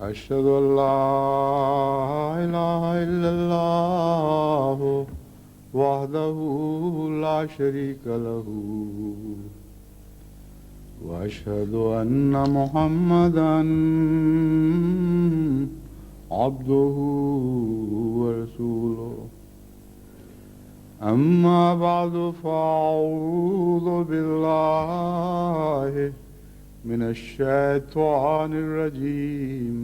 أشهد أن لا إله إلا الله وحده لا شريك له وأشهد أن محمدا عبده ورسوله أما بعد فأعوذ بالله من الشيطان الرجيم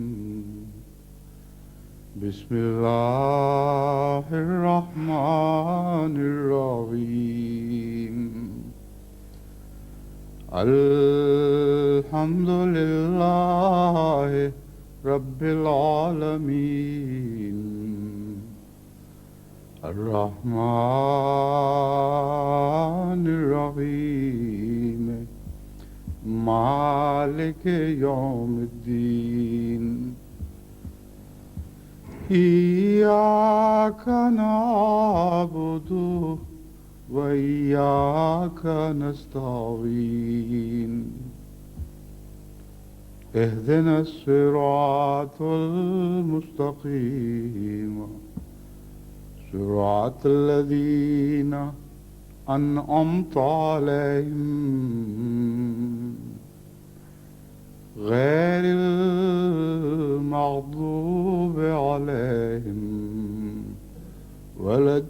بسم الله الرحمن الرحيم الحمد لله رب العالمين الرحمن الرحيم مالك يوم الدين إياك نعبد وإياك نستعين اهدنا الصراط المستقيم صراط الذين أنعمت عليهم غير المغضوب عليهم ولا الضالين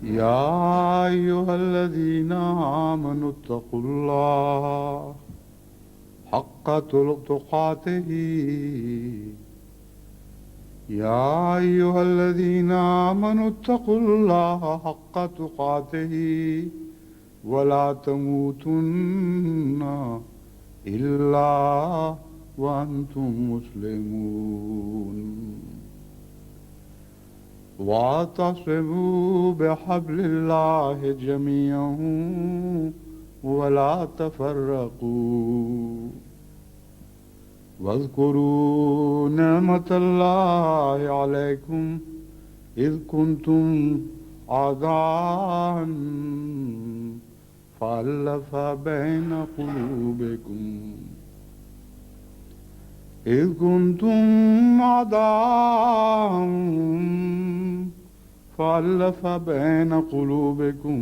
يا أيها الذين آمنوا اتقوا الله حق تقاته يا أيها الذين آمنوا اتقوا الله حق تقاته ولا تموتن إلا وأنتم مسلمون واعتصموا بحبل الله جميعا ولا تفرقوا واذكروا نعمة الله عليكم إذ كنتم أعداء فألف بين قلوبكم إذ كنتم أعداء فألف بين قلوبكم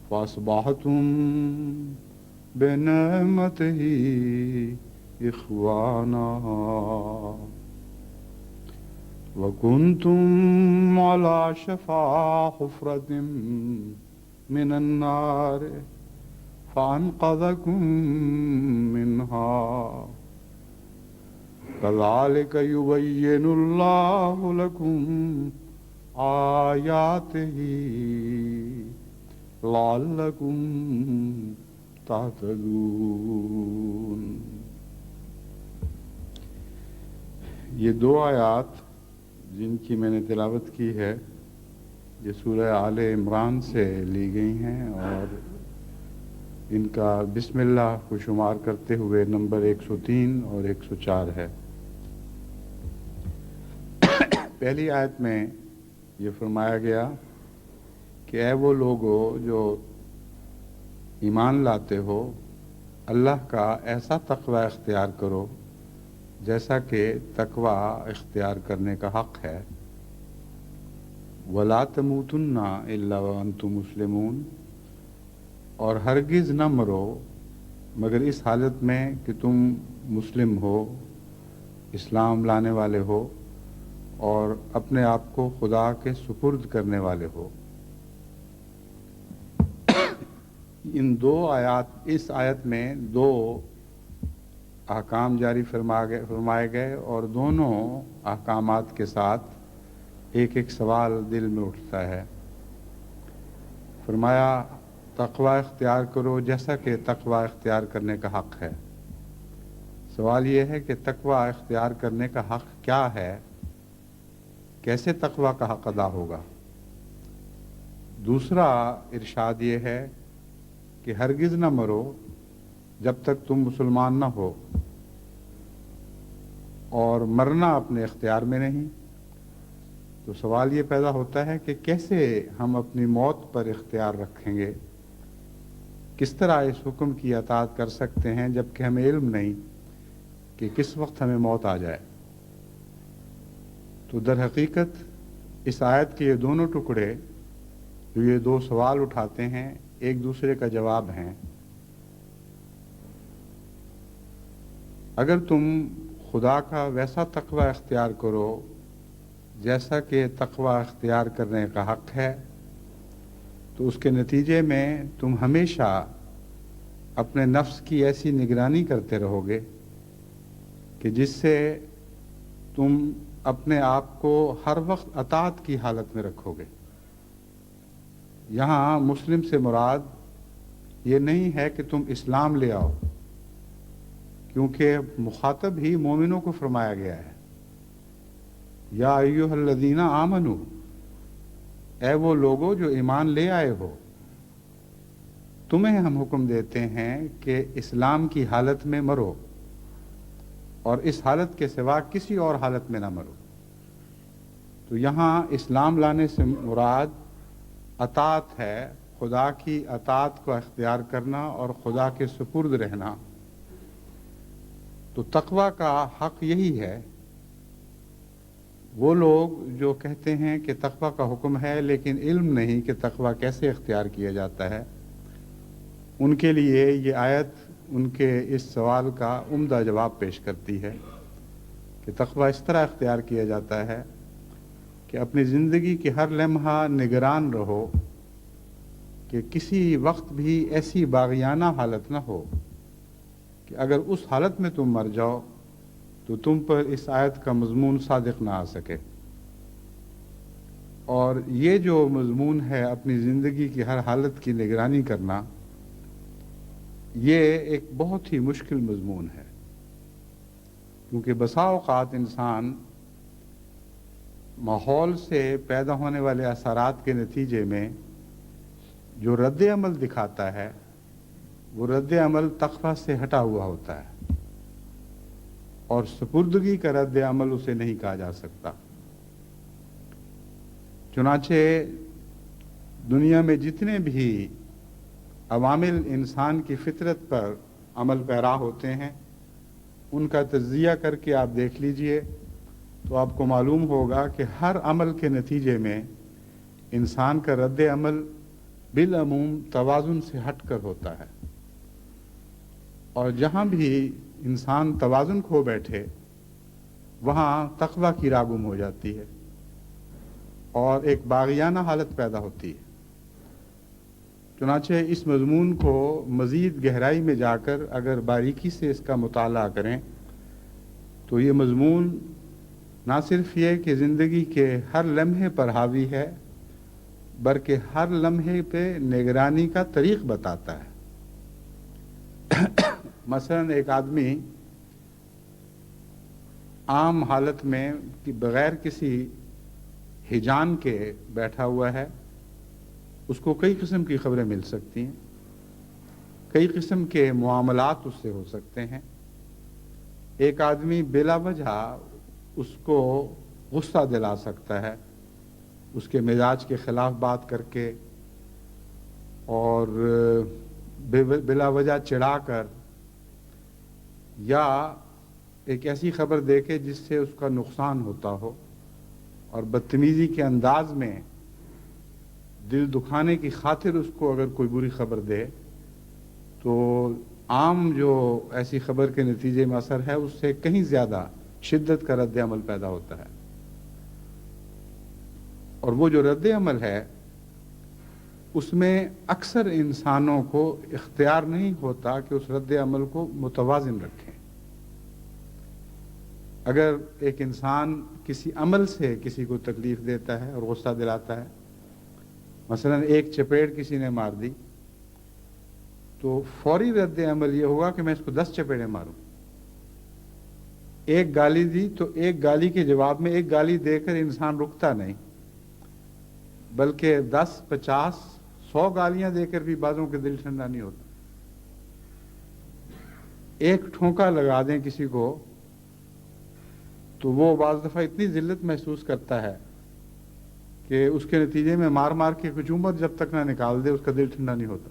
فأصبحتم بنعمته إخوانا وكنتم على شفا حفرة من النار فأنقذكم منها كذلك يبين الله لكم آياته لعلكم تهتدون. یہ دو آیات جن کی میں نے تلاوت کی ہے یہ سورہ آل عمران سے لی گئی ہیں اور ان کا بسم اللہ کو شمار کرتے ہوئے نمبر 103 اور 104 ہے۔ پہلی آیت میں یہ فرمایا گیا کہ اے وہ لوگو جو ایمان لاتے ہو اللہ کا ایسا تقوی اختیار کرو جیسا کہ تقوی اختیار کرنے کا حق ہے۔ وَلَا تَمُوتُنَّ إِلَّا وَأَنْتُمْ مُسْلِمُونَ، اور ہرگز نہ مرو مگر اس حالت میں کہ تم مسلم ہو، اسلام لانے والے ہو اور اپنے آپ کو خدا کے سپرد کرنے والے ہو۔ ان دو آیات، اس آیت میں دو احکام جاری فرمائے گئے اور دونوں احکامات کے ساتھ ایک ایک سوال دل میں اٹھتا ہے۔ فرمایا تقوی اختیار کرو جیسا کہ تقوی اختیار کرنے کا حق ہے۔ سوال یہ ہے کہ تقوی اختیار کرنے کا حق کیا ہے، کیسے تقوی کا حق ادا ہوگا؟ دوسرا ارشاد یہ ہے کہ ہرگز نہ مرو جب تک تم مسلمان نہ ہو، اور مرنا اپنے اختیار میں نہیں۔ تو سوال یہ پیدا ہوتا ہے کہ کیسے ہم اپنی موت پر اختیار رکھیں گے کس طرح اس حکم کی اطاعت کر سکتے ہیں جبکہ ہمیں علم نہیں کہ کس وقت ہمیں موت آ جائے؟ تو در حقیقت اس آیت کے یہ دونوں ٹکڑے جو یہ دو سوال اٹھاتے ہیں ایک دوسرے کا جواب ہیں۔ اگر تم خدا کا ویسا تقوی اختیار کرو جیسا کہ تقوی اختیار کرنے کا حق ہے، تو اس کے نتیجے میں تم ہمیشہ اپنے نفس کی ایسی نگرانی کرتے رہو گے کہ جس سے تم اپنے آپ کو ہر وقت اطاعت کی حالت میں رکھو گے۔ یہاں مسلم سے مراد یہ نہیں ہے کہ تم اسلام لے آؤ، کیونکہ مخاطب ہی مومنوں کو فرمایا گیا ہے، یا ایھا الذین آمنو، اے وہ لوگو جو ایمان لے آئے ہو، تمہیں ہم حکم دیتے ہیں کہ اسلام کی حالت میں مرو اور اس حالت کے سوا کسی اور حالت میں نہ مرو۔ تو یہاں اسلام لانے سے مراد اطاعت ہے، خدا کی اطاعت کو اختیار کرنا اور خدا کے سپرد رہنا۔ تو تقوی کا حق یہی ہے۔ وہ لوگ جو کہتے ہیں کہ تقوی کا حکم ہے لیکن علم نہیں کہ تقوی کیسے اختیار کیا جاتا ہے، ان کے لیے یہ آیت ان کے اس سوال کا عمدہ جواب پیش کرتی ہے کہ تقوی اس طرح اختیار کیا جاتا ہے کہ اپنی زندگی کے ہر لمحہ نگران رہو کہ کسی وقت بھی ایسی باغیانہ حالت نہ ہو کہ اگر اس حالت میں تم مر جاؤ تو تم پر اس آیت کا مضمون صادق نہ آ سکے۔ اور یہ جو مضمون ہے اپنی زندگی کی ہر حالت کی نگرانی کرنا، یہ ایک بہت ہی مشکل مضمون ہے، کیونکہ بسا اوقات انسان ماحول سے پیدا ہونے والے اثرات کے نتیجے میں جو رد عمل دکھاتا ہے وہ رد عمل تقوی سے ہٹا ہوا ہوتا ہے، اور سپردگی کا رد عمل اسے نہیں کہا جا سکتا۔ چنانچہ دنیا میں جتنے بھی عوامل انسان کی فطرت پر عمل پیرا ہوتے ہیں، ان کا تجزیہ کر کے آپ دیکھ لیجئے تو آپ کو معلوم ہوگا کہ ہر عمل کے نتیجے میں انسان کا رد عمل بالعموم توازن سے ہٹ کر ہوتا ہے، اور جہاں بھی انسان توازن کھو بیٹھے وہاں تقوی کی راہ گم ہو جاتی ہے اور ایک باغیانہ حالت پیدا ہوتی ہے۔ چنانچہ اس مضمون کو مزید گہرائی میں جا کر اگر باریکی سے اس کا مطالعہ کریں تو یہ مضمون نہ صرف یہ کہ زندگی کے ہر لمحے پر حاوی ہے، بلکہ ہر لمحے پہ نگرانی کا طریق بتاتا ہے۔ مثلا ایک آدمی عام حالت میں بغیر کسی ہجان کے بیٹھا ہوا ہے، اس کو کئی قسم کی خبریں مل سکتی ہیں، کئی قسم کے معاملات اس سے ہو سکتے ہیں۔ ایک آدمی بلا وجہ اس کو غصہ دلا سکتا ہے، اس کے مزاج کے خلاف بات کر کے اور بلا وجہ چڑھا کر، یا ایک ایسی خبر دے کے جس سے اس کا نقصان ہوتا ہو، اور بدتمیزی کے انداز میں دل دکھانے کی خاطر اس کو اگر کوئی بری خبر دے تو عام جو ایسی خبر کے نتیجے میں اثر ہے اس سے کہیں زیادہ شدت کا رد عمل پیدا ہوتا ہے۔ اور وہ جو رد عمل ہے اس میں اکثر انسانوں کو اختیار نہیں ہوتا کہ اس رد عمل کو متوازن رکھیں۔ اگر ایک انسان کسی عمل سے کسی کو تکلیف دیتا ہے اور غصہ دلاتا ہے، مثلا ایک چپیڑ کسی نے مار دی، تو فوری رد عمل یہ ہوگا کہ میں اس کو 10 چپیڑیں ماروں۔ ایک گالی دی تو ایک گالی کے جواب میں ایک گالی دے کر انسان رکتا نہیں، بلکہ 10 50 100 گالیاں دے کر بھی بعضوں کے دل ٹھنڈا نہیں ہوتا۔ ایک ٹھونکا لگا دیں کسی کو تو وہ بعض دفعہ اتنی ذلت محسوس کرتا ہے کہ اس کے نتیجے میں مار مار کے کچھ عمر جب تک نہ نکال دے اس کا دل ٹھنڈا نہیں ہوتا۔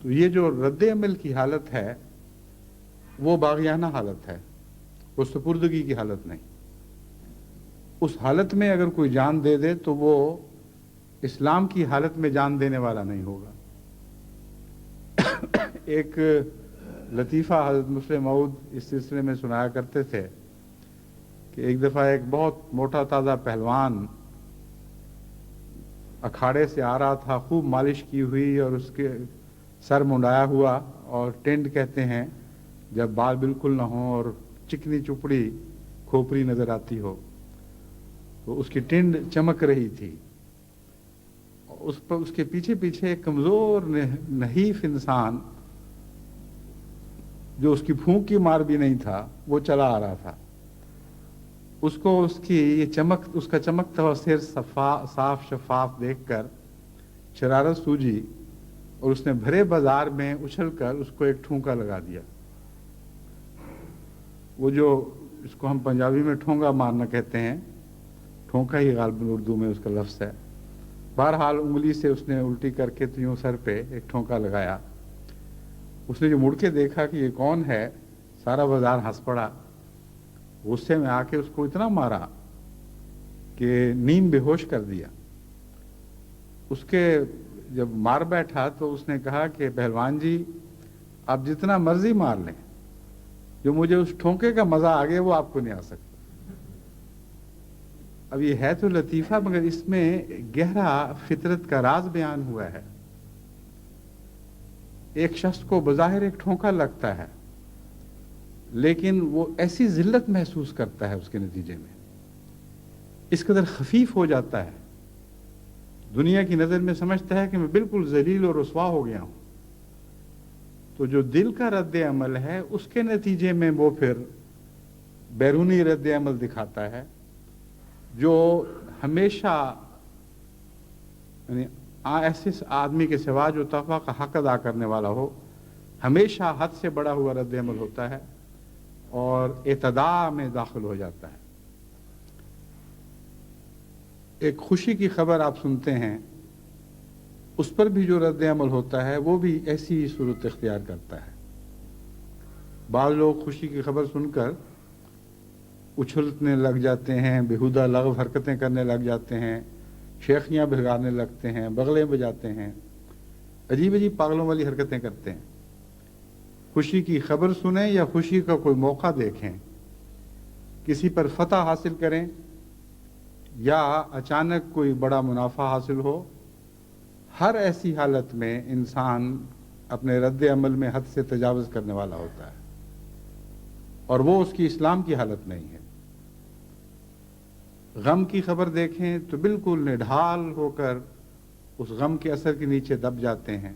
تو یہ جو رد عمل کی حالت ہے وہ باغیانہ حالت ہے، وہ سپردگی کی حالت نہیں۔ اس حالت میں اگر کوئی جان دے دے تو وہ اسلام کی حالت میں جان دینے والا نہیں ہوگا۔ ایک لطیفہ حضرت مسلم موعود اس سلسلے میں سنایا کرتے تھے کہ ایک دفعہ ایک بہت موٹا تازہ پہلوان اکھاڑے سے آ رہا تھا، خوب مالش کی ہوئی اور اس کے سر منڈایا ہوا، اور ٹینڈ کہتے ہیں جب بال بالکل نہ ہوں اور چکنی چپڑی کھوپری نظر آتی ہو، تو اس کی ٹینڈ چمک رہی تھی۔ اس کے پیچھے پیچھے ایک کمزور نحیف انسان جو اس کی پھونک کی مار بھی نہیں تھا وہ چلا آ رہا تھا۔ اس کو اس کی یہ اس کا چمکتا ہوا سر صاف شفاف دیکھ کر شرارت سوجی، اور اس نے بھرے بازار میں اچھل کر اس کو ایک ٹھونکا لگا دیا۔ وہ جو اس کو ہم پنجابی میں ٹھونگا مارنا کہتے ہیں، ٹھونکا ہی غالباً اردو میں اس کا لفظ ہے۔ بہرحال انگلی سے اس نے الٹی کر کے تو یوں سر پہ ایک ٹھونکا لگایا۔ اس نے جو مڑ کے دیکھا کہ یہ کون ہے، سارا بازار ہنس پڑا۔ غصے میں آ کے اس کو اتنا مارا کہ نیم بے ہوش کر دیا۔ اس کے جب مار بیٹھا تو اس نے کہا کہ پہلوان جی آپ جتنا مرضی مار لیں، جو مجھے اس ٹھونکے کا مزہ آ گیا وہ آپ کو نہیں آ سکتا۔ اب یہ ہے تو لطیفہ، مگر اس میں گہرا فطرت کا راز بیان ہوا ہے۔ ایک شخص کو بظاہر ایک ٹھونکا لگتا ہے، لیکن وہ ایسی ذلت محسوس کرتا ہے اس کے نتیجے میں، اس قدر خفیف ہو جاتا ہے، دنیا کی نظر میں سمجھتا ہے کہ میں بالکل ذلیل اور رسوا ہو گیا ہوں۔ تو جو دل کا رد عمل ہے اس کے نتیجے میں وہ پھر بیرونی رد عمل دکھاتا ہے، جو ہمیشہ یعنی ایسے آدمی کے سوا جو تقویٰ کا حق ادا کرنے والا ہو، ہمیشہ حد سے بڑا ہوا رد عمل ہوتا ہے اور اعتداء میں داخل ہو جاتا ہے۔ ایک خوشی کی خبر آپ سنتے ہیں، اس پر بھی جو رد عمل ہوتا ہے وہ بھی ایسی صورت اختیار کرتا ہے۔ بعض لوگ خوشی کی خبر سن کر اچھلنے لگ جاتے ہیں، بےہودہ لغو حرکتیں کرنے لگ جاتے ہیں، شیخیاں بھگانے لگتے ہیں، بغلیں بجاتے ہیں، عجیب عجیب پاگلوں والی حرکتیں کرتے ہیں۔ خوشی کی خبر سنیں یا خوشی کا کوئی موقع دیکھیں، کسی پر فتح حاصل کریں یا اچانک کوئی بڑا منافع حاصل ہو، ہر ایسی حالت میں انسان اپنے رد عمل میں حد سے تجاوز کرنے والا ہوتا ہے، اور وہ اس کی اسلام کی حالت نہیں ہے۔ غم کی خبر دیکھیں تو بالکل نڈھال ہو کر اس غم کے اثر کے نیچے دب جاتے ہیں۔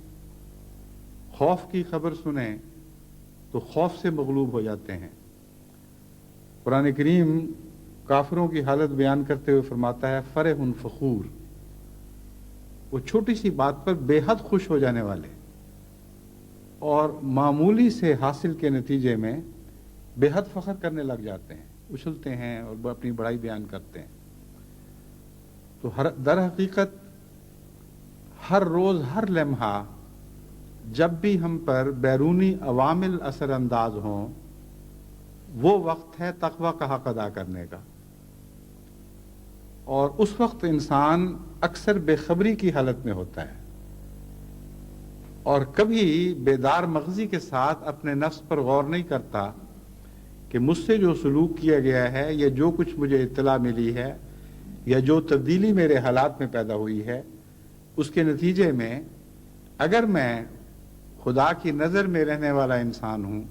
خوف کی خبر سنیں تو خوف سے مغلوب ہو جاتے ہیں۔ قرآن کریم کافروں کی حالت بیان کرتے ہوئے فرماتا ہے فرح فخور، وہ چھوٹی سی بات پر بے حد خوش ہو جانے والے، اور معمولی سے حاصل کے نتیجے میں بے حد فخر کرنے لگ جاتے ہیں، اچھلتے ہیں اور اپنی بڑائی بیان کرتے ہیں۔ تو در حقیقت ہر روز ہر لمحہ جب بھی ہم پر بیرونی عوامل اثر انداز ہوں، وہ وقت ہے تقویٰ کا حق ادا کرنے کا، اور اس وقت انسان اکثر بے خبری کی حالت میں ہوتا ہے اور کبھی بیدار مغزی کے ساتھ اپنے نفس پر غور نہیں کرتا کہ مجھ سے جو سلوک کیا گیا ہے یا جو کچھ مجھے اطلاع ملی ہے یا جو تبدیلی میرے حالات میں پیدا ہوئی ہے، اس کے نتیجے میں اگر میں خدا کی نظر میں رہنے والا انسان ہوں،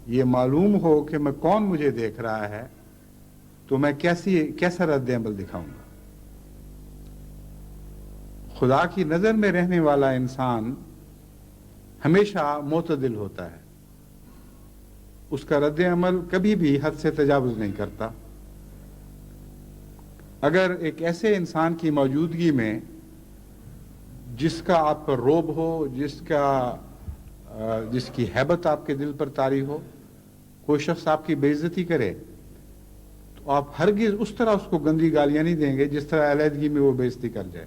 یہ معلوم ہو کہ میں کون مجھے دیکھ رہا ہے، تو میں کیسا رد عمل دکھاؤں گا۔ خدا کی نظر میں رہنے والا انسان ہمیشہ معتدل ہوتا ہے، اس کا رد عمل کبھی بھی حد سے تجاوز نہیں کرتا۔ اگر ایک ایسے انسان کی موجودگی میں جس کا آپ پر رعب ہو، جس کی ہیبت آپ کے دل پر طاری ہو، کوئی شخص آپ کی بے عزتی کرے، تو آپ ہرگز اس طرح اس کو گندی گالیاں نہیں دیں گے جس طرح علیحدگی میں وہ بے عزتی کر جائے۔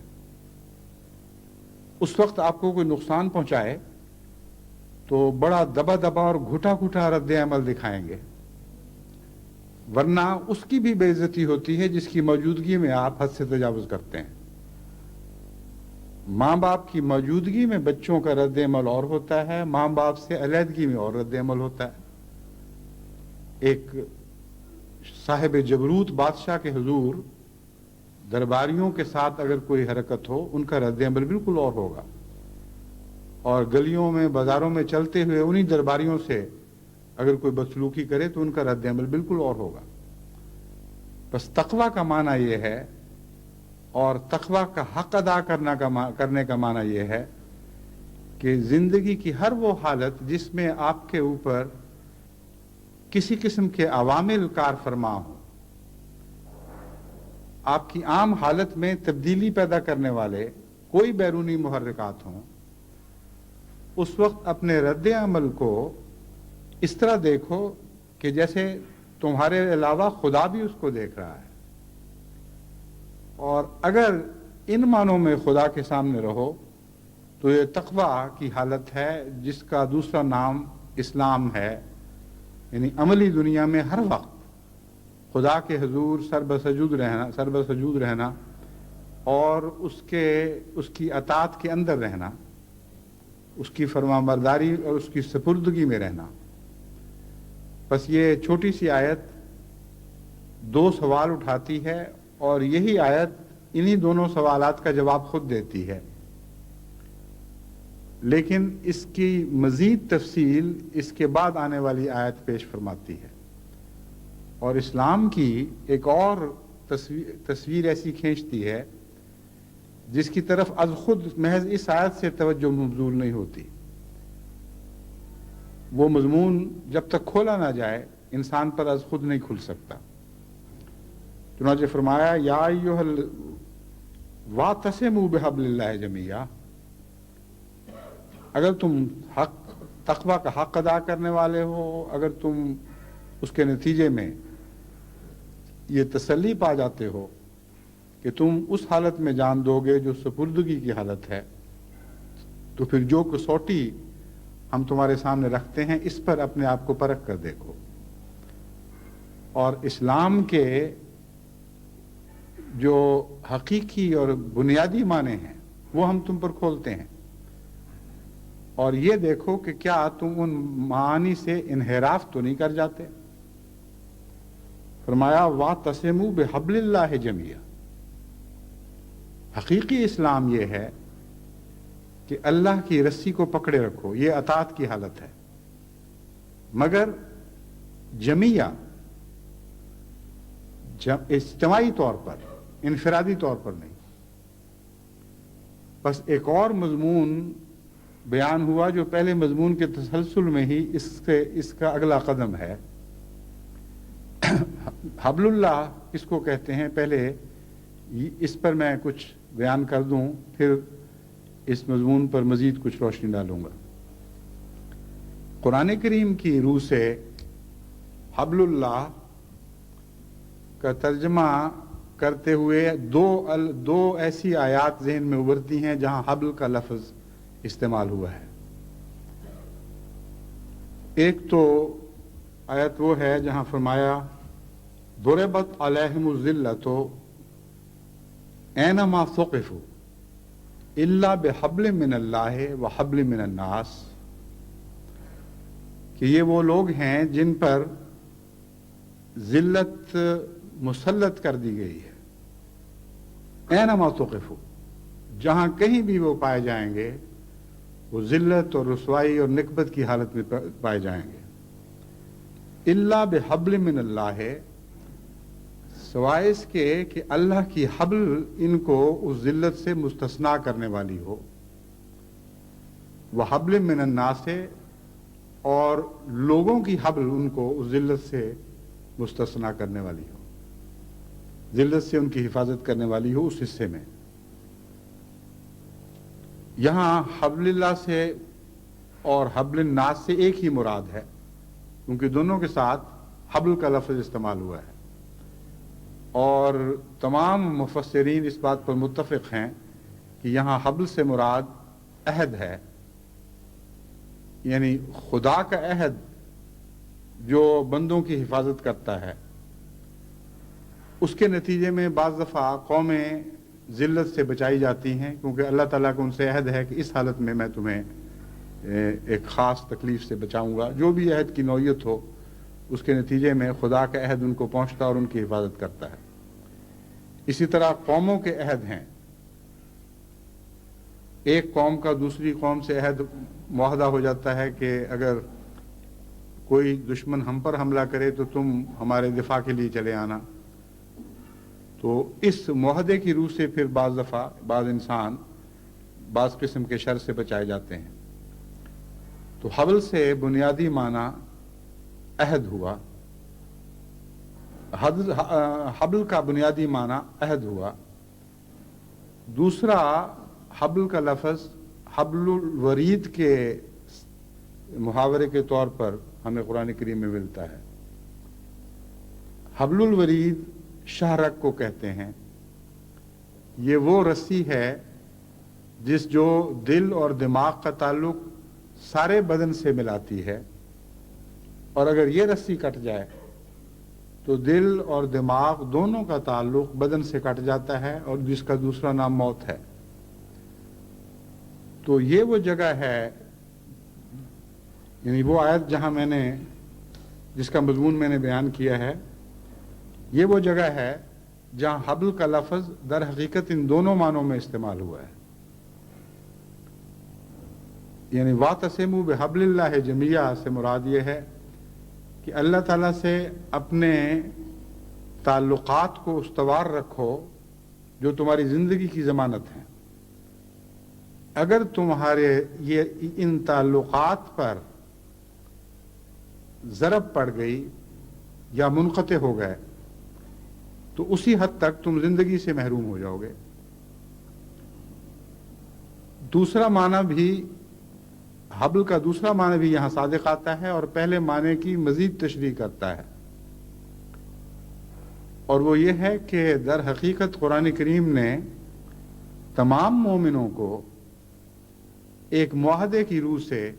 اس وقت آپ کو کوئی نقصان پہنچائے تو بڑا دبا دبا اور گھٹا گھٹا رد عمل دکھائیں گے، ورنہ اس کی بھی بے عزتی ہوتی ہے جس کی موجودگی میں آپ حد سے تجاوز کرتے ہیں۔ ماں باپ کی موجودگی میں بچوں کا رد عمل اور ہوتا ہے، ماں باپ سے علیحدگی میں اور رد عمل ہوتا ہے۔ ایک صاحب جبروت بادشاہ کے حضور درباریوں کے ساتھ اگر کوئی حرکت ہو، ان کا رد عمل بالکل اور ہوگا، اور گلیوں میں بازاروں میں چلتے ہوئے انہی درباریوں سے اگر کوئی بدسلوکی کرے تو ان کا رد عمل بالکل اور ہوگا۔ بس تقویٰ کا معنی یہ ہے، اور تقویٰ کا حق ادا کرنے کا معنی یہ ہے کہ زندگی کی ہر وہ حالت جس میں آپ کے اوپر کسی قسم کے عوامل کار فرما ہوں، آپ کی عام حالت میں تبدیلی پیدا کرنے والے کوئی بیرونی محرکات ہوں، اس وقت اپنے رد عمل کو اس طرح دیکھو کہ جیسے تمہارے علاوہ خدا بھی اس کو دیکھ رہا ہے، اور اگر ان معنوں میں خدا کے سامنے رہو تو یہ تقویٰ کی حالت ہے، جس کا دوسرا نام اسلام ہے، یعنی عملی دنیا میں ہر وقت خدا کے حضور سر بسجود رہنا اور اس کی اطاعت کے اندر رہنا، اس کی فرما برداری اور اس کی سپردگی میں رہنا۔ بس یہ چھوٹی سی آیت دو سوال اٹھاتی ہے، اور یہی آیت انہی دونوں سوالات کا جواب خود دیتی ہے، لیکن اس کی مزید تفصیل اس کے بعد آنے والی آیت پیش فرماتی ہے، اور اسلام کی ایک اور تصویر ایسی کھینچتی ہے جس کی طرف از خود محض اس آیت سے توجہ مبذول نہیں ہوتی۔ وہ مضمون جب تک کھولا نہ جائے انسان پر از خود نہیں کھل سکتا۔ چنانچہ فرمایا یا ایھا واعتصموا بحبل اللہ جمیعا، اگر تم تقویٰ کا حق ادا کرنے والے ہو، اگر تم اس کے نتیجے میں یہ تسلی پا جاتے ہو کہ تم اس حالت میں جان دو گے جو سپردگی کی حالت ہے، تو پھر جو کسوٹی ہم تمہارے سامنے رکھتے ہیں اس پر اپنے آپ کو پرکھ کر دیکھو۔ اور اسلام کے جو حقیقی اور بنیادی معنی ہیں وہ ہم تم پر کھولتے ہیں، اور یہ دیکھو کہ کیا تم ان معانی سے انحراف تو نہیں کر جاتے۔ فرمایا واعتصموا بحبل اللہ جمیعا، حقیقی اسلام یہ ہے کہ اللہ کی رسی کو پکڑے رکھو، یہ اطاعت کی حالت ہے، مگر جمیعا، اجتماعی طور پر، انفرادی طور پر نہیں۔ بس ایک اور مضمون بیان ہوا جو پہلے مضمون کے تسلسل میں ہی اس کا اگلا قدم ہے۔ حبل اللہ کس کو کہتے ہیں، پہلے اس پر میں کچھ بیان کر دوں، پھر اس مضمون پر مزید کچھ روشنی ڈالوں گا۔ قرآن کریم کی روح سے حبل اللہ کا ترجمہ کرتے ہوئے دو ایسی آیات ذہن میں ابھرتی ہیں جہاں حبل کا لفظ استعمال ہوا ہے۔ ایک تو آیت وہ ہے جہاں فرمایا ضربت علیہم الذلۃ اینما ثقفوا الا بحبل من اللہ وحبل من الناس، کہ یہ وہ لوگ ہیں جن پر ذلت مسلط کر دی گئی ہے۔ اینما ثقفوا، جہاں کہیں بھی وہ پائے جائیں گے وہ ذلت اور رسوائی اور نکبت کی حالت میں پائے جائیں گے۔ الا بحبل من اللہ، سوائے اس کے کہ اللہ کی حبل ان کو اس ذلت سے مستثنا کرنے والی ہو، وحبل من الناس، اور لوگوں کی حبل ان کو اس ذلت سے مستثنا کرنے والی ہو، ذلت سے ان کی حفاظت کرنے والی ہو اس حصے میں۔ یہاں حبل اللہ سے اور حبل الناس سے ایک ہی مراد ہے، کیونکہ دونوں کے ساتھ حبل کا لفظ استعمال ہوا ہے، اور تمام مفسرین اس بات پر متفق ہیں کہ یہاں حبل سے مراد عہد ہے، یعنی خدا کا عہد جو بندوں کی حفاظت کرتا ہے، اس کے نتیجے میں بعض دفعہ قومیں ذلت سے بچائی جاتی ہیں، کیونکہ اللہ تعالیٰ کا ان سے عہد ہے کہ اس حالت میں میں تمہیں ایک خاص تکلیف سے بچاؤں گا۔ جو بھی عہد کی نوعیت ہو، اس کے نتیجے میں خدا کا عہد ان کو پہنچتا اور ان کی حفاظت کرتا ہے۔ اسی طرح قوموں کے عہد ہیں۔ ایک قوم کا دوسری قوم سے عہد معاہدہ ہو جاتا ہے کہ اگر کوئی دشمن ہم پر حملہ کرے تو تم ہمارے دفاع کے لیے چلے آنا۔ تو اس معاہدے کی روح سے پھر بعض دفعہ بعض انسان بعض قسم کے شر سے بچائے جاتے ہیں۔ تو حبل سے بنیادی معنی عہد ہوا، حبل کا بنیادی معنی عہد ہوا۔ دوسرا، حبل کا لفظ حبل الورید کے محاورے کے طور پر ہمیں قرآن کریم میں ملتا ہے۔ حبل الورید شہرک کو کہتے ہیں۔ یہ وہ رسی ہے جو دل اور دماغ کا تعلق سارے بدن سے ملاتی ہے، اور اگر یہ رسی کٹ جائے تو دل اور دماغ دونوں کا تعلق بدن سے کٹ جاتا ہے، اور جس کا دوسرا نام موت ہے۔ تو یہ وہ جگہ ہے، یعنی وہ آیت جس کا مضمون میں نے بیان کیا ہے، یہ وہ جگہ ہے جہاں حبل کا لفظ در حقیقت ان دونوں معنوں میں استعمال ہوا ہے۔ یعنی وَاعْتَصِمُوا بِحَبْلِ اللَّهِ جَمِيعًا سے مراد یہ ہے کہ اللہ تعالیٰ سے اپنے تعلقات کو استوار رکھو جو تمہاری زندگی کی ضمانت ہیں۔ اگر تمہارے ان تعلقات پر ضرب پڑ گئی یا منقطع ہو گئے تو اسی حد تک تم زندگی سے محروم ہو جاؤ گے۔ دوسرا معنی بھی، حبل کا دوسرا معنی بھی یہاں صادق آتا ہے اور پہلے معنی کی مزید تشریح کرتا ہے، اور وہ یہ ہے کہ در حقیقت قرآن کریم نے تمام مومنوں کو ایک معاہدے کی روح سے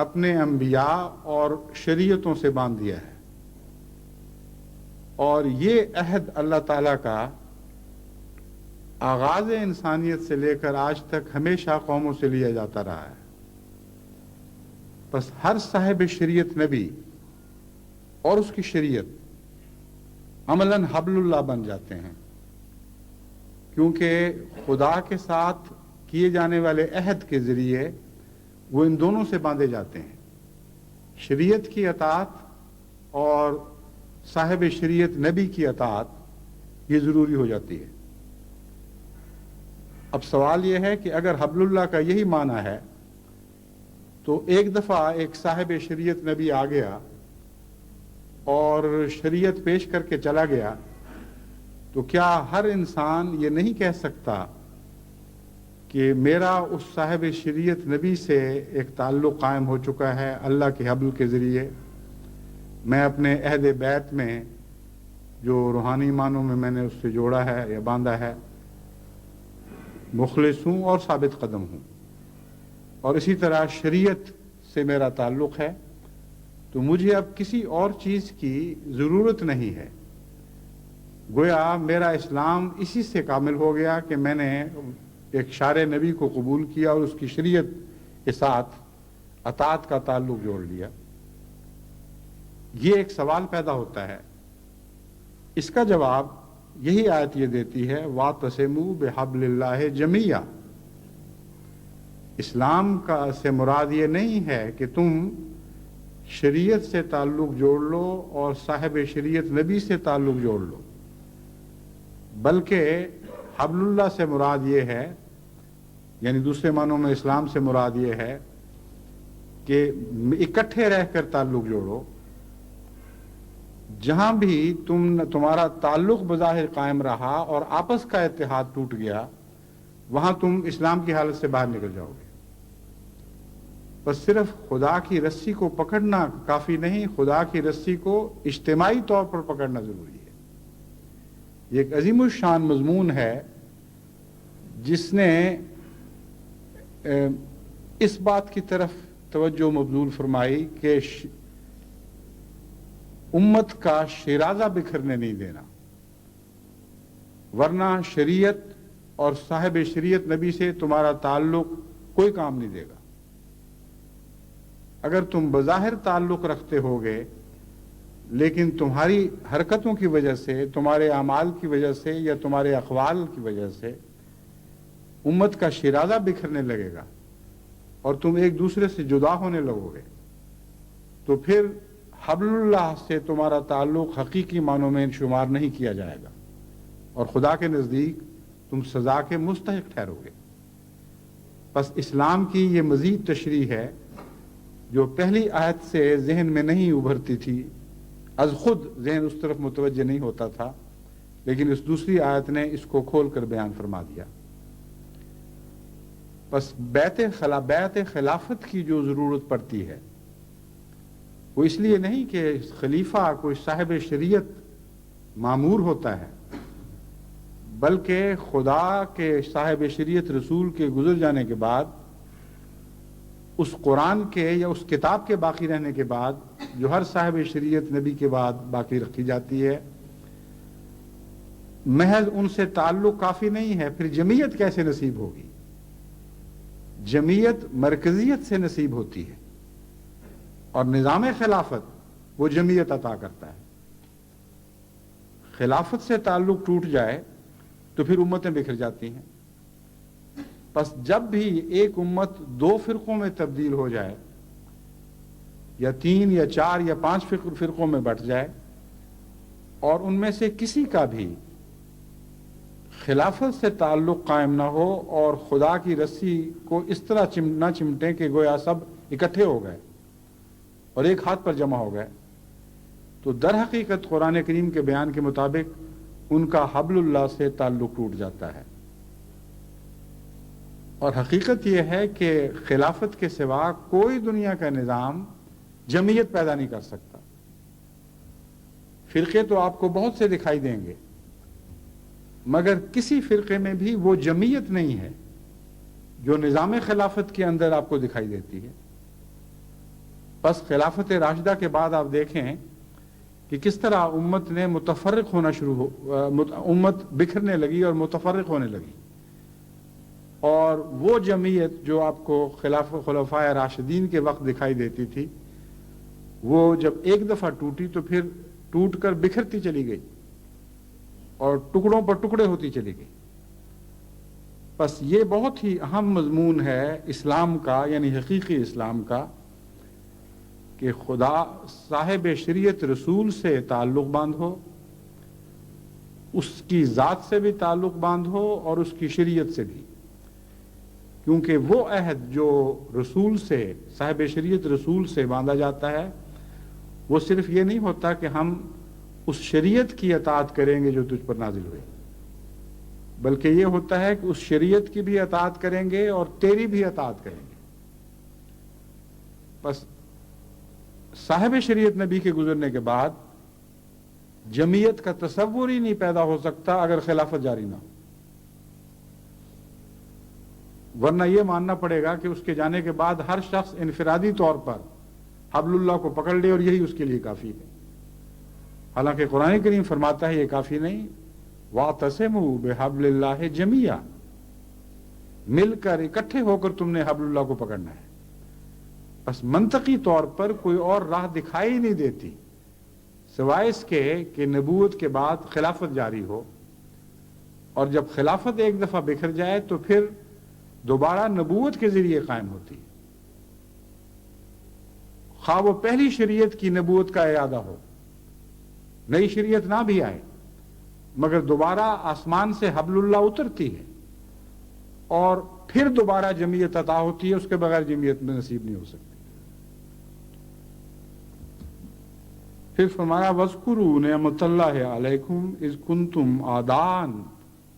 اپنے انبیاء اور شریعتوں سے باندھ دیا ہے، اور یہ عہد اللہ تعالیٰ کا آغاز انسانیت سے لے کر آج تک ہمیشہ قوموں سے لیا جاتا رہا ہے۔ بس ہر صاحب شریعت نبی اور اس کی شریعت عملاً حبل اللہ بن جاتے ہیں، کیونکہ خدا کے ساتھ کیے جانے والے عہد کے ذریعے وہ ان دونوں سے باندھے جاتے ہیں۔ شریعت کی اطاعت اور صاحب شریعت نبی کی اطاعت یہ ضروری ہو جاتی ہے۔ اب سوال یہ ہے کہ اگر حبل اللہ کا یہی معنی ہے تو ایک دفعہ ایک صاحب شریعت نبی آ گیا اور شریعت پیش کر کے چلا گیا، تو کیا ہر انسان یہ نہیں کہہ سکتا کہ میرا اس صاحب شریعت نبی سے ایک تعلق قائم ہو چکا ہے اللہ کے حبل کے ذریعے، میں اپنے عہد بیت میں جو روحانی معنوں میں نے اس سے جوڑا ہے یا باندھا ہے، مخلص ہوں اور ثابت قدم ہوں، اور اسی طرح شریعت سے میرا تعلق ہے، تو مجھے اب کسی اور چیز کی ضرورت نہیں ہے۔ گویا میرا اسلام اسی سے کامل ہو گیا کہ میں نے ایک شارع نبی کو قبول کیا اور اس کی شریعت کے ساتھ اطاعت کا تعلق جوڑ لیا۔ یہ ایک سوال پیدا ہوتا ہے، اس کا جواب یہی آیت یہ دیتی ہے، وَاعْتَصِمُوا بِحَبْلِ اللَّهِ جَمِيعًا۔ اسلام کا سے مراد یہ نہیں ہے کہ تم شریعت سے تعلق جوڑ لو اور صاحب شریعت نبی سے تعلق جوڑ لو، بلکہ حبل اللہ سے مراد یہ ہے، یعنی دوسرے معنوں میں اسلام سے مراد یہ ہے کہ اکٹھے رہ کر تعلق جوڑو۔ جہاں بھی تمہارا تعلق بظاہر قائم رہا اور آپس کا اتحاد ٹوٹ گیا، وہاں تم اسلام کی حالت سے باہر نکل جاؤ گے۔ بس صرف خدا کی رسی کو پکڑنا کافی نہیں، خدا کی رسی کو اجتماعی طور پر پکڑنا ضروری ہے۔ یہ ایک عظیم الشان مضمون ہے جس نے اس بات کی طرف توجہ مبذول فرمائی کہ امت کا شیرازہ بکھرنے نہیں دینا، ورنہ شریعت اور صاحب شریعت نبی سے تمہارا تعلق کوئی کام نہیں دے گا۔ اگر تم بظاہر تعلق رکھتے ہوگے لیکن تمہاری حرکتوں کی وجہ سے، تمہارے اعمال کی وجہ سے یا تمہارے اقوال کی وجہ سے امت کا شیرازہ بکھرنے لگے گا اور تم ایک دوسرے سے جدا ہونے لگو گے، تو پھر حبل اللہ سے تمہارا تعلق حقیقی معنوں میں شمار نہیں کیا جائے گا اور خدا کے نزدیک تم سزا کے مستحق ٹھہرو گے۔ بس اسلام کی یہ مزید تشریح ہے جو پہلی آیت سے ذہن میں نہیں ابھرتی تھی، از خود ذہن اس طرف متوجہ نہیں ہوتا تھا، لیکن اس دوسری آیت نے اس کو کھول کر بیان فرما دیا۔ بس بیعت خلافت کی جو ضرورت پڑتی ہے وہ اس لیے نہیں کہ خلیفہ کوئی صاحب شریعت مامور ہوتا ہے، بلکہ خدا کے صاحب شریعت رسول کے گزر جانے کے بعد اس قرآن کے یا اس کتاب کے باقی رہنے کے بعد جو ہر صاحب شریعت نبی کے بعد باقی رکھی جاتی ہے، محض ان سے تعلق کافی نہیں ہے، پھر جمعیت کیسے نصیب ہوگی؟ جمعیت مرکزیت سے نصیب ہوتی ہے اور نظام خلافت وہ جمعیت عطا کرتا ہے۔ خلافت سے تعلق ٹوٹ جائے تو پھر امتیں بکھر جاتی ہیں۔ پس جب بھی ایک امت دو فرقوں میں تبدیل ہو جائے یا 3 یا 4 یا 5 فرقوں میں بٹ جائے اور ان میں سے کسی کا بھی خلافت سے تعلق قائم نہ ہو اور خدا کی رسی کو اس طرح نہ چمٹیں کہ گویا سب اکٹھے ہو گئے اور ایک ہاتھ پر جمع ہو گئے، تو در حقیقت قرآن کریم کے بیان کے مطابق ان کا حبل اللہ سے تعلق ٹوٹ جاتا ہے۔ اور حقیقت یہ ہے کہ خلافت کے سوا کوئی دنیا کا نظام جمعیت پیدا نہیں کر سکتا۔ فرقے تو آپ کو بہت سے دکھائی دیں گے، مگر کسی فرقے میں بھی وہ جمعیت نہیں ہے جو نظام خلافت کے اندر آپ کو دکھائی دیتی ہے۔ بس خلافت راشدہ کے بعد آپ دیکھیں کہ کس طرح امت نے متفرق ہونا امت بکھرنے لگی اور متفرق ہونے لگی، اور وہ جمعیت جو آپ کو خلفائے راشدین کے وقت دکھائی دیتی تھی، وہ جب ایک دفعہ ٹوٹی تو پھر ٹوٹ کر بکھرتی چلی گئی اور ٹکڑوں پر ٹکڑے ہوتی چلی گئی۔ بس یہ بہت ہی اہم مضمون ہے اسلام کا، یعنی حقیقی اسلام کا، کہ خدا صاحب شریعت رسول سے تعلق باندھو، اس کی ذات سے بھی تعلق باندھو اور اس کی شریعت سے بھی، کیونکہ وہ عہد جو رسول سے، صاحب شریعت رسول سے باندھا جاتا ہے، وہ صرف یہ نہیں ہوتا کہ ہم اس شریعت کی اطاعت کریں گے جو تجھ پر نازل ہوئی، بلکہ یہ ہوتا ہے کہ اس شریعت کی بھی اطاعت کریں گے اور تیری بھی اطاعت کریں گے۔ بس صاحب شریعت نبی کے گزرنے کے بعد جمعیت کا تصور ہی نہیں پیدا ہو سکتا اگر خلافت جاری نہ ہو، ورنہ یہ ماننا پڑے گا کہ اس کے جانے کے بعد ہر شخص انفرادی طور پر حبل اللہ کو پکڑ لے اور یہی اس کے لیے کافی ہے، حالانکہ قرآن کریم فرماتا ہے یہ کافی نہیں، وَاعْتَصِمُوا بِحَبْلِ اللَّهِ جَمِيعًا، مل کر اکٹھے ہو کر تم نے حبل اللہ کو پکڑنا ہے۔ بس منطقی طور پر کوئی اور راہ دکھائی نہیں دیتی سوائے اس کے کہ نبوت کے بعد خلافت جاری ہو، اور جب خلافت ایک دفعہ بکھر جائے تو پھر دوبارہ نبوت کے ذریعے قائم ہوتی ہے، خواہ وہ پہلی شریعت کی نبوت کا اعادہ ہو، نئی شریعت نہ بھی آئے، مگر دوبارہ آسمان سے حبل اللہ اترتی ہے اور پھر دوبارہ جمعیت عطا ہوتی ہے، اس کے بغیر جمعیت میں نصیب نہیں ہو سکتی۔ پھر فرمایا وَاذْكُرُوا نِعْمَتَ اللَّهِ عَلَيْكُمْ إِذْ كُنْتُمْ أَعْدَاءً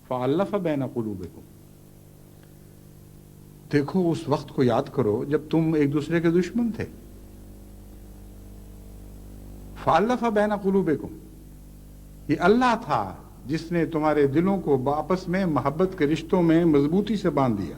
فَأَلَّفَ بَيْنَ قُلُوبِكُمْ، دیکھو اس وقت کو یاد کرو جب تم ایک دوسرے کے دشمن تھے۔ فَأَلَّفَ بَيْنَ قُلُوبِكُمْ، یہ اللہ تھا جس نے تمہارے دلوں کو آپس میں محبت کے رشتوں میں مضبوطی سے باندھ دیا۔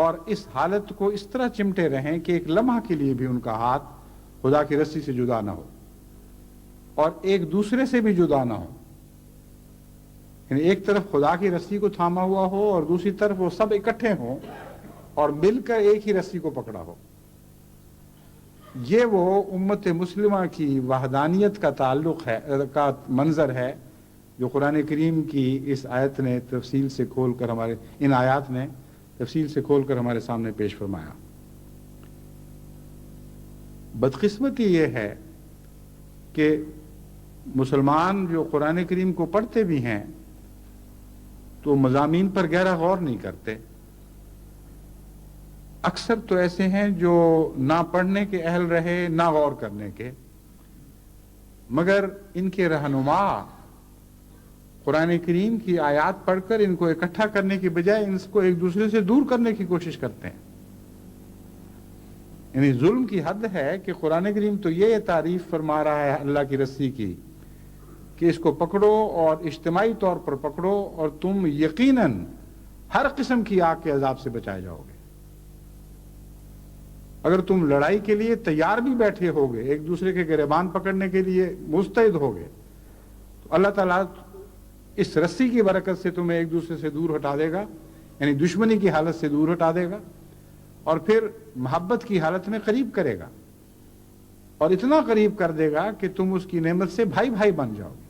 اور اس حالت کو اس طرح چمٹے رہیں کہ ایک لمحہ کے لیے بھی ان کا ہاتھ خدا کی رسی سے جدا نہ ہو اور ایک دوسرے سے بھی جدا نہ ہو. یعنی ایک طرف خدا کی رسی کو تھاما ہوا ہو اور دوسری طرف وہ سب اکٹھے ہوں اور مل کر ایک ہی رسی کو پکڑا ہو. یہ وہ امت مسلمہ کی وحدانیت کا تعلق ہے، کا منظر ہے جو قرآن کریم کی اس آیت نے تفصیل سے کھول کر ان آیات نے تفصیل سے کھول کر ہمارے سامنے پیش فرمایا. بدقسمتی یہ ہے کہ مسلمان جو قرآن کریم کو پڑھتے بھی ہیں تو مضامین پر گہرا غور نہیں کرتے. اکثر تو ایسے ہیں جو نہ پڑھنے کے اہل رہے نہ غور کرنے کے، مگر ان کے رہنما قرآن کریم کی آیات پڑھ کر ان کو اکٹھا کرنے کی بجائے ان کو ایک دوسرے سے دور کرنے کی کوشش کرتے ہیں. یعنی ظلم کی حد ہے کہ قرآن کریم تو یہ تعریف فرما رہا ہے اللہ کی رسی کی کہ اس کو پکڑو اور اجتماعی طور پر پکڑو اور تم یقیناً ہر قسم کی آگ کے عذاب سے بچائے جاؤ گے. اگر تم لڑائی کے لیے تیار بھی بیٹھے ہوگے، ایک دوسرے کے گریبان پکڑنے کے لیے مستعد ہوگے، تو اللہ تعالیٰ اس رسی کی برکت سے تمہیں ایک دوسرے سے دور ہٹا دے گا، یعنی دشمنی کی حالت سے دور ہٹا دے گا اور پھر محبت کی حالت میں قریب کرے گا اور اتنا قریب کر دے گا کہ تم اس کی نعمت سے بھائی بھائی بن جاؤ گے.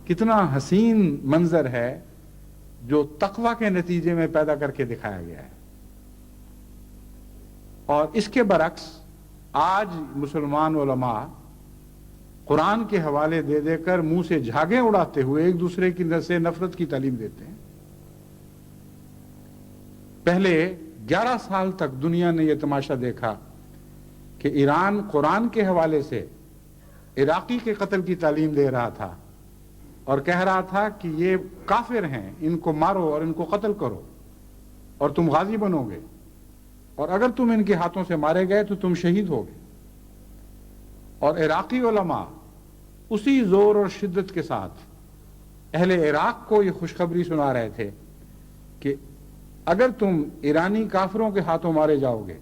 کتنا حسین منظر ہے جو تقوی کے نتیجے میں پیدا کر کے دکھایا گیا ہے. اور اس کے برعکس آج مسلمان علماء قرآن کے حوالے دے دے کر منہ سے جھاگیں اڑاتے ہوئے ایک دوسرے کی سے نفرت کی تعلیم دیتے ہیں. پہلے 11 سال تک دنیا نے یہ تماشا دیکھا کہ ایران قرآن کے حوالے سے عراقی کے قتل کی تعلیم دے رہا تھا اور کہہ رہا تھا کہ یہ کافر ہیں، ان کو مارو اور ان کو قتل کرو اور تم غازی بنو گے، اور اگر تم ان کے ہاتھوں سے مارے گئے تو تم شہید ہوگے. اور عراقی علماء اسی زور اور شدت کے ساتھ اہل عراق کو یہ خوشخبری سنا رہے تھے کہ اگر تم ایرانی کافروں کے ہاتھوں مارے جاؤ گے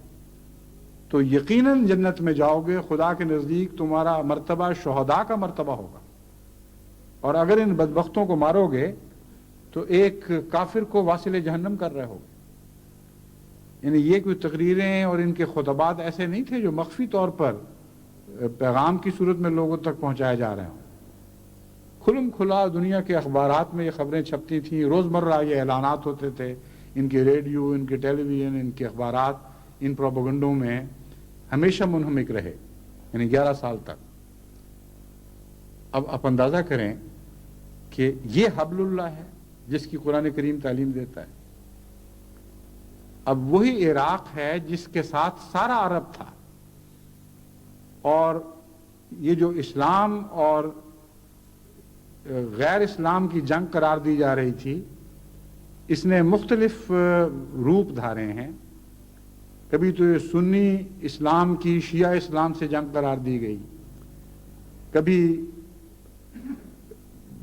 تو یقیناً جنت میں جاؤ گے، خدا کے نزدیک تمہارا مرتبہ شہداء کا مرتبہ ہوگا، اور اگر ان بدبختوں کو مارو گے تو ایک کافر کو واصل جہنم کر رہے ہوگے. یعنی یہ کوئی تقریریں اور ان کے خطبات ایسے نہیں تھے جو مخفی طور پر پیغام کی صورت میں لوگوں تک پہنچائے جا رہے ہوں. کھلم کھلا دنیا کے اخبارات میں یہ خبریں چھپتی تھیں، روزمرہ یہ اعلانات ہوتے تھے، ان کے ریڈیو، ان کے ٹیلی ویژن، ان کے اخبارات ان پروپیگنڈوں میں ہمیشہ منہمک رہے، یعنی 11 سال تک. اب آپ اندازہ کریں کہ یہ حبل اللہ ہے جس کی قرآن کریم تعلیم دیتا ہے. اب وہی عراق ہے جس کے ساتھ سارا عرب تھا، اور یہ جو اسلام اور غیر اسلام کی جنگ قرار دی جا رہی تھی، اس نے مختلف روپ دھارے ہیں. کبھی تو یہ سنی اسلام کی شیعہ اسلام سے جنگ قرار دی گئی، کبھی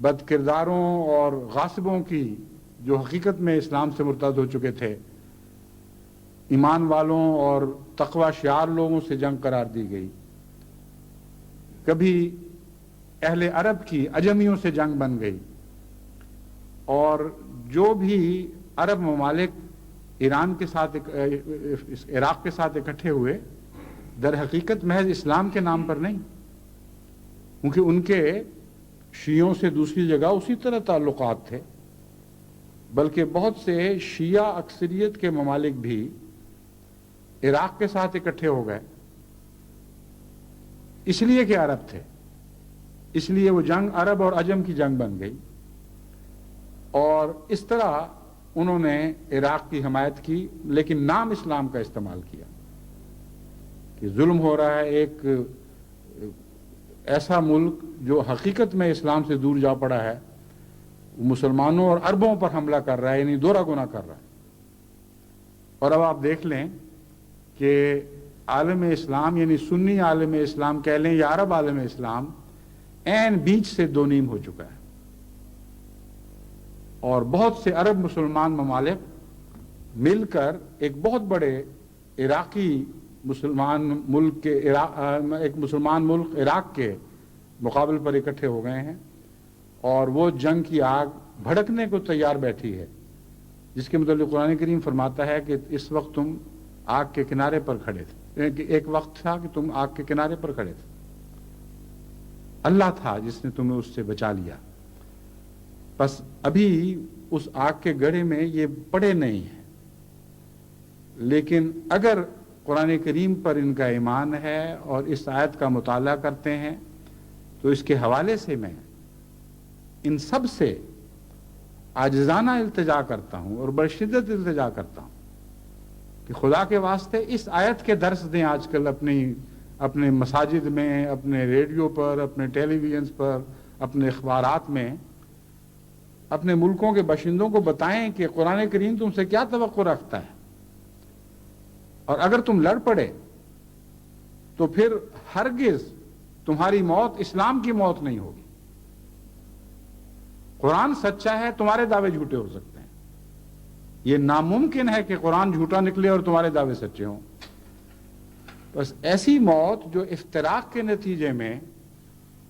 بد کرداروں اور غاصبوں کی جو حقیقت میں اسلام سے مرتد ہو چکے تھے، ایمان والوں اور تقوی شعار لوگوں سے جنگ قرار دی گئی. کبھی اہل عرب کی عجمیوں سے جنگ بن گئی، اور جو بھی عرب ممالک ایران کے ساتھ عراق کے ساتھ اکٹھے ہوئے، در حقیقت محض اسلام کے نام پر نہیں، کیونکہ ان کے شیعوں سے دوسری جگہ اسی طرح تعلقات تھے، بلکہ بہت سے شیعہ اکثریت کے ممالک بھی عراق کے ساتھ اکٹھے ہو گئے، اس لیے کہ عرب تھے، اس لیے وہ جنگ عرب اور عجم کی جنگ بن گئی. اور اس طرح انہوں نے عراق کی حمایت کی، لیکن نام اسلام کا استعمال کیا کہ ظلم ہو رہا ہے. ایک ایسا ملک جو حقیقت میں اسلام سے دور جا پڑا ہے، مسلمانوں اور عربوں پر حملہ کر رہا ہے، یعنی دوہرا گناہ کر رہا ہے. اور اب آپ دیکھ لیں کہ عالم اسلام، یعنی سنی عالم اسلام کہہ لیں یا عرب عالم اسلام، عین بیچ سے دو نیم ہو چکا ہے. اور بہت سے عرب مسلمان ممالک مل کر ایک بہت بڑے عراقی مسلمان ملک کے ایک مسلمان ملک عراق کے مقابل پر اکٹھے ہو گئے ہیں، اور وہ جنگ کی آگ بھڑکنے کو تیار بیٹھی ہے، جس کے متعلق قرآن کریم فرماتا ہے کہ اس وقت تم آگ کے کنارے پر کھڑے تھے، ایک وقت تھا کہ تم آگ کے کنارے پر کھڑے تھے، اللہ تھا جس نے تمہیں اس سے بچا لیا۔ بس ابھی اس آگ کے گڑھے میں یہ پڑے نہیں ہیں، لیکن اگر قرآن کریم پر ان کا ایمان ہے اور اس آیت کا مطالعہ کرتے ہیں تو اس کے حوالے سے میں ان سب سے عاجزانہ التجا کرتا ہوں اور بڑی شدت التجا کرتا ہوں کہ خدا کے واسطے اس آیت کے درس دیں آج کل اپنے مساجد میں، اپنے ریڈیو پر، اپنے ٹیلی ویژنز پر، اپنے اخبارات میں، اپنے ملکوں کے باشندوں کو بتائیں کہ قرآن کریم تم سے کیا توقع رکھتا ہے، اور اگر تم لڑ پڑے تو پھر ہرگز تمہاری موت اسلام کی موت نہیں ہوگی۔ قرآن سچا ہے، تمہارے دعوے جھوٹے ہو سکتے ہیں، یہ ناممکن ہے کہ قرآن جھوٹا نکلے اور تمہارے دعوے سچے ہوں۔ بس ایسی موت جو افتراق کے نتیجے میں،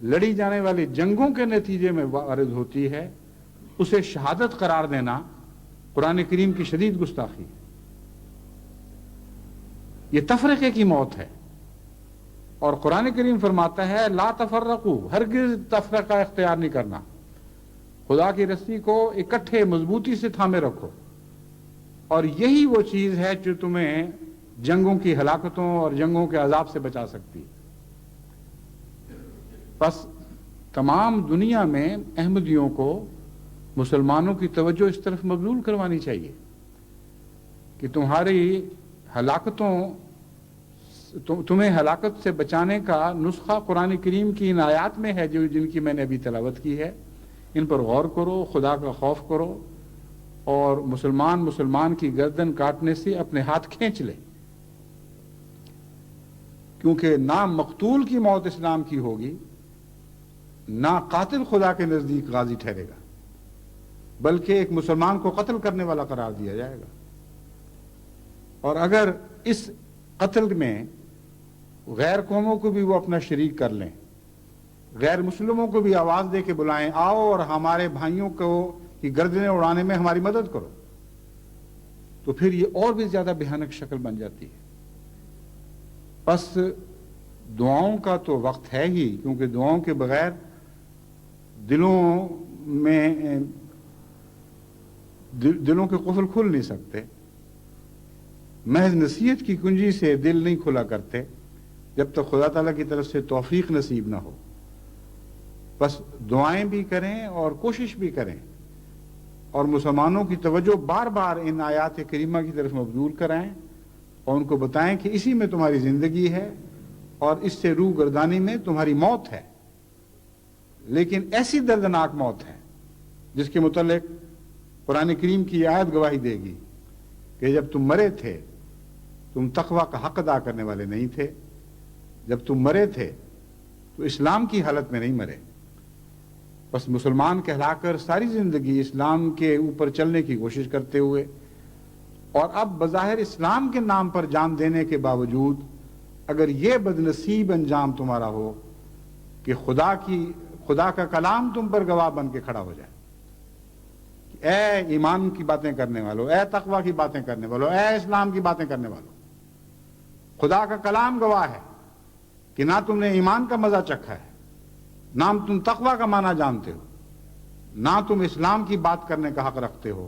لڑی جانے والی جنگوں کے نتیجے میں وارد ہوتی ہے، اسے شہادت قرار دینا قرآن کریم کی شدید گستاخی ہے۔ یہ تفرقے کی موت ہے، اور قرآن کریم فرماتا ہے لا تفرقوا، ہرگز تفرقہ اختیار نہیں کرنا، خدا کی رسی کو اکٹھے مضبوطی سے تھامے رکھو، اور یہی وہ چیز ہے جو تمہیں جنگوں کی ہلاکتوں اور جنگوں کے عذاب سے بچا سکتی۔ بس تمام دنیا میں احمدیوں کو، مسلمانوں کی توجہ اس طرف مبذول کروانی چاہیے کہ تمہیں ہلاکت سے بچانے کا نسخہ قرآن کریم کی ان آیات میں ہے جن کی میں نے ابھی تلاوت کی ہے، ان پر غور کرو، خدا کا خوف کرو، اور مسلمان کی گردن کاٹنے سے اپنے ہاتھ کھینچ لے، کیونکہ نہ مقتول کی موت اسلام کی ہوگی، نہ قاتل خدا کے نزدیک غازی ٹھہرے گا، بلکہ ایک مسلمان کو قتل کرنے والا قرار دیا جائے گا۔ اور اگر اس قتل میں غیر قوموں کو بھی وہ اپنا شریک کر لیں، غیر مسلموں کو بھی آواز دے کے بلائیں، آؤ اور ہمارے بھائیوں کو کی گردنیں اڑانے میں ہماری مدد کرو، تو پھر یہ اور بھی زیادہ بھیانک شکل بن جاتی ہے۔ بس دعاؤں کا تو وقت ہے ہی، کیونکہ دعاؤں کے بغیر دلوں کے قفل کھل نہیں سکتے، محض نصیحت کی کنجی سے دل نہیں کھلا کرتے جب تک خدا تعالیٰ کی طرف سے توفیق نصیب نہ ہو۔ بس دعائیں بھی کریں اور کوشش بھی کریں، اور مسلمانوں کی توجہ بار بار ان آیات کریمہ کی طرف مبذول کرائیں، اور ان کو بتائیں کہ اسی میں تمہاری زندگی ہے اور اس سے روح گردانی میں تمہاری موت ہے، لیکن ایسی دردناک موت ہے جس کے متعلق قرآن کریم کی آیت گواہی دے گی کہ جب تم مرے تھے تم تقوی کا حق ادا کرنے والے نہیں تھے، جب تم مرے تھے تو اسلام کی حالت میں نہیں مرے۔ بس مسلمان کہلا کر ساری زندگی اسلام کے اوپر چلنے کی کوشش کرتے ہوئے، اور اب بظاہر اسلام کے نام پر جان دینے کے باوجود اگر یہ بدنصیب انجام تمہارا ہو کہ خدا کا کلام تم پر گواہ بن کے کھڑا ہو جائے، اے ایمان کی باتیں کرنے والوں، اے تقوی کی باتیں کرنے والوں، اے اسلام کی باتیں کرنے والوں، خدا کا کلام گواہ ہے کہ نہ تم نے ایمان کا مزہ چکھا ہے، نہ تم تقوی کا معنی جانتے ہو، نہ تم اسلام کی بات کرنے کا حق رکھتے ہو،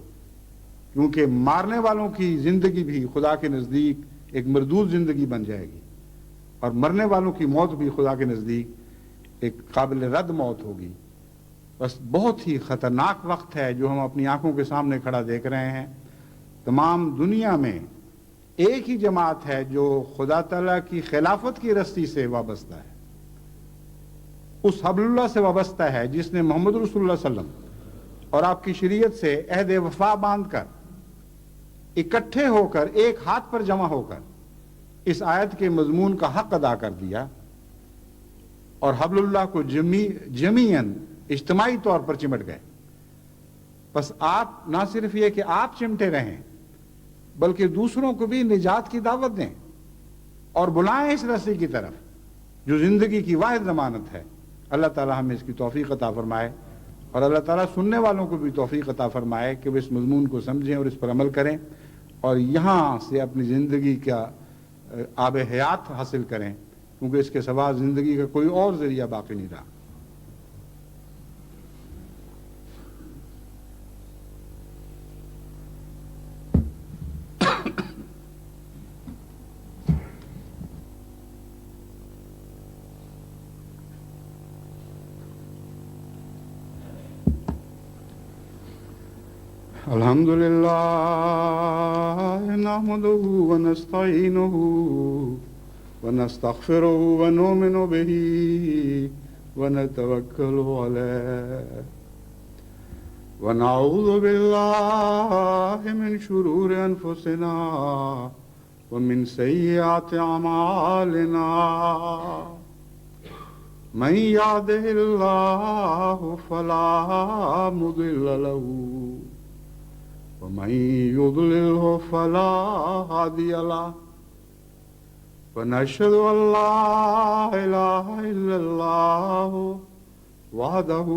کیونکہ مارنے والوں کی زندگی بھی خدا کے نزدیک ایک مردود زندگی بن جائے گی، اور مرنے والوں کی موت بھی خدا کے نزدیک ایک قابل رد موت ہوگی۔ بس بہت ہی خطرناک وقت ہے جو ہم اپنی آنکھوں کے سامنے کھڑا دیکھ رہے ہیں۔ تمام دنیا میں ایک ہی جماعت ہے جو خدا تعالیٰ کی خلافت کی رسی سے وابستہ ہے، اس حبل اللہ سے وابستہ ہے جس نے محمد رسول اللہ صلی اللہ علیہ وسلم اور آپ کی شریعت سے عہد وفا باندھ کر، اکٹھے ہو کر، ایک ہاتھ پر جمع ہو کر اس آیت کے مضمون کا حق ادا کر دیا، اور حبل اللہ کو جمیعاً اجتماعی طور پر چمٹ گئے۔ بس آپ نہ صرف یہ کہ آپ چمٹے رہیں، بلکہ دوسروں کو بھی نجات کی دعوت دیں اور بلائیں اس رسی کی طرف جو زندگی کی واحد ضمانت ہے۔ اللہ تعالی ہمیں اس کی توفیق عطا فرمائے، اور اللہ تعالیٰ سننے والوں کو بھی توفیق عطا فرمائے کہ وہ اس مضمون کو سمجھیں اور اس پر عمل کریں، اور یہاں سے اپنی زندگی کا آب حیات حاصل کریں، کیونکہ اس کے سوا زندگی کا کوئی اور ذریعہ باقی نہیں رہا۔ الحمد لله نحمده ونستعينه ونستغفره ونؤمن به ونتوكل عليه ونعوذ بالله من شرور أنفسنا ومن سيئات أعمالنا من يهده الله فلا مضل له ومن يضلله فلا هادي له ونشهد أن لا إله إلا الله وحده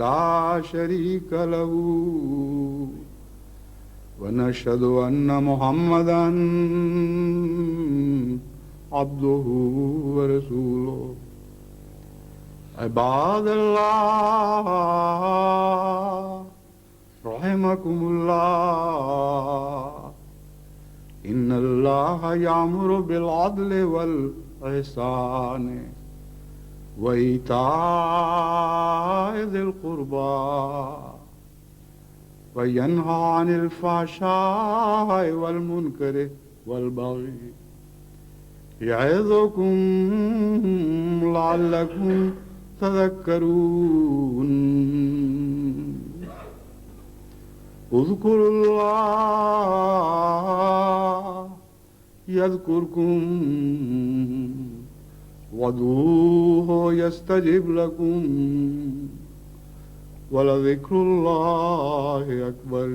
لا شريك له ونشهد أن محمدا عبده ورسوله عباد الله رحمكم الله إن الله يأمر بالعدل والإحسان وإيتاء ذي القربى وينهى عن الفحشاء والمنكر والبغي يعظكم لعلكم تذكرون اذكروا الله يذكركم وادعوه يستجب لكم ولذكر الله أكبر